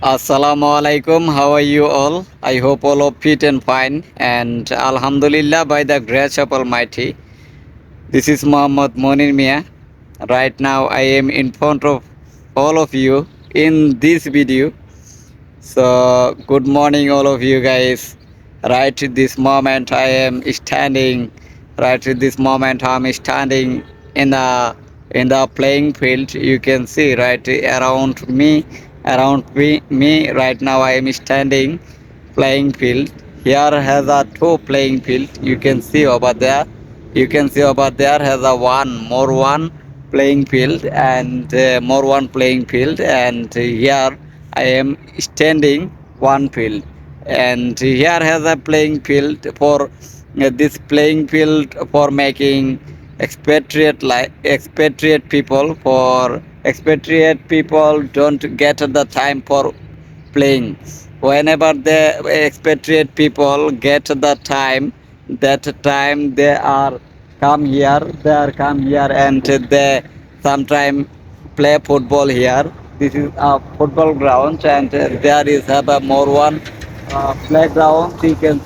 Assalamu alaikum. How are you all? I hope all are fit and fine. And Alhamdulillah, by the grace of Almighty, this is Muhammad Monir Mia. Right now, I am in front of all of you in this video. So, good morning, all of you guys. Right at this moment, I am standing. Right at this moment, I'm standing in the playing field. You can see right around me. Right now, I am standing playing field. Here has a two playing field. You can see over there. You can see over there has a one playing field and more one playing field, and here I am standing one field, and here has a playing field for this playing field for making expatriate people. For expatriate people don't get the time for playing. Whenever the expatriate people get the time, that time they are come here and they sometime play football here. This is a football ground, and there is have a more one playground. You can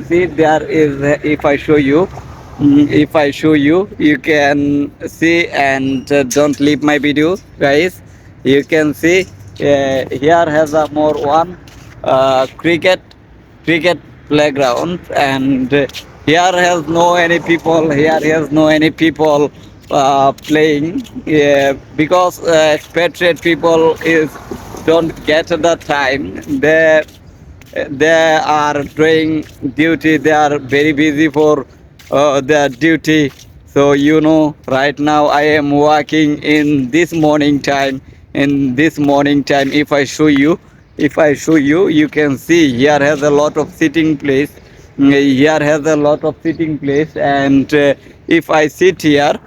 see there is, if I show you. If I show you, you can see, and don't leave my video, guys. You can see here has a more one cricket playground, and here has no any people. Here has no any people playing because expatriate people is don't get the time. They are doing duty. They are very busy for their duty. So right now I am working in this morning time. In this morning time, if I show you, you can see here has a lot of sitting place. Here has a lot of sitting place, and if I sit here,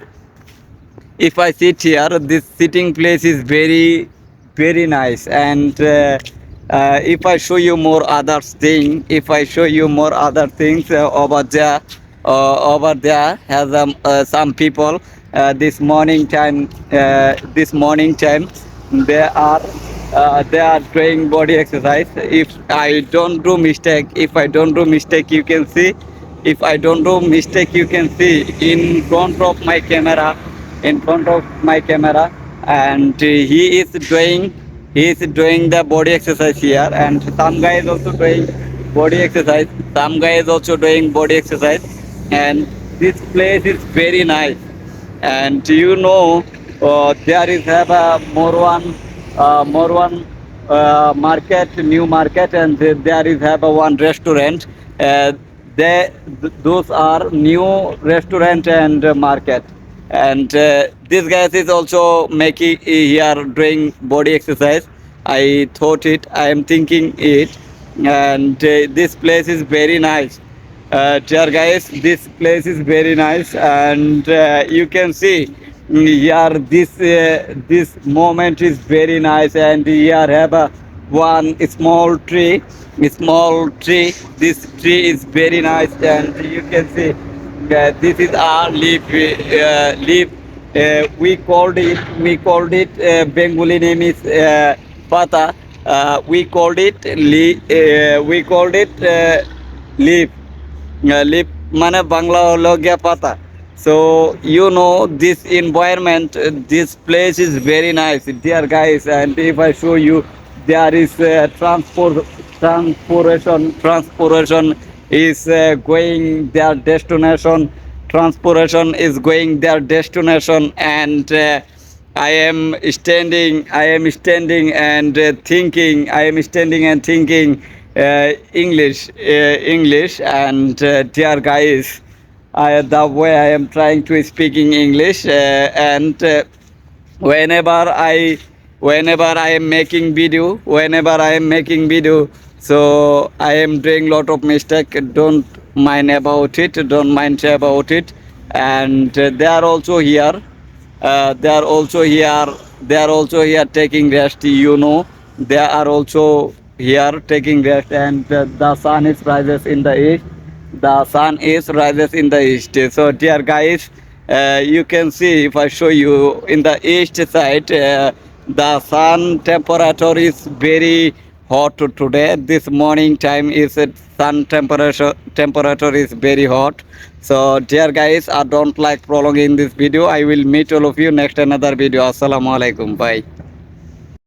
this sitting place is very, very nice. And if I show you more other thing, if I show you more other things over there has some people this morning time they are doing body exercise. If I don't do mistake, you can see. If I don't do mistake, you can see in front of my camera, and he is doing the body exercise here, and some guy is also doing body exercise. And this place is very nice. And there is have a more one market, new market, and there is have a one restaurant. uh, those are new restaurant and market. And this guys is also making here doing body exercise. I am thinking it. And this place is very nice. Dear guys, this place is very nice, and you can see here this moment is very nice. And here have a one small tree. This tree is very nice, and you can see this is our leaf. We called it Bengali name is pata. We called it leaf মানে বাংলা হলো গিয়া পাতা. So this environment, this place is very nice, dear guys. And if I show you, there is transportation is going their destination. Transportation is going their destination, and I am standing and thinking. I am standing and thinking English. And dear guys, the way I am trying to speaking English, and whenever I whenever I am making video, so I am doing lot of mistake. Don't mind about it. And they are also here. They are also here taking rest. They are also here taking rest. And the sun is rises in the east. So dear guys, you can see, if I show you in the east side, The sun temperature is very hot today. This morning time is sun temperature is very hot. So dear guys, I don't like prolonging this video. I will meet all of you next another video. Assalamu alaikum. Bye.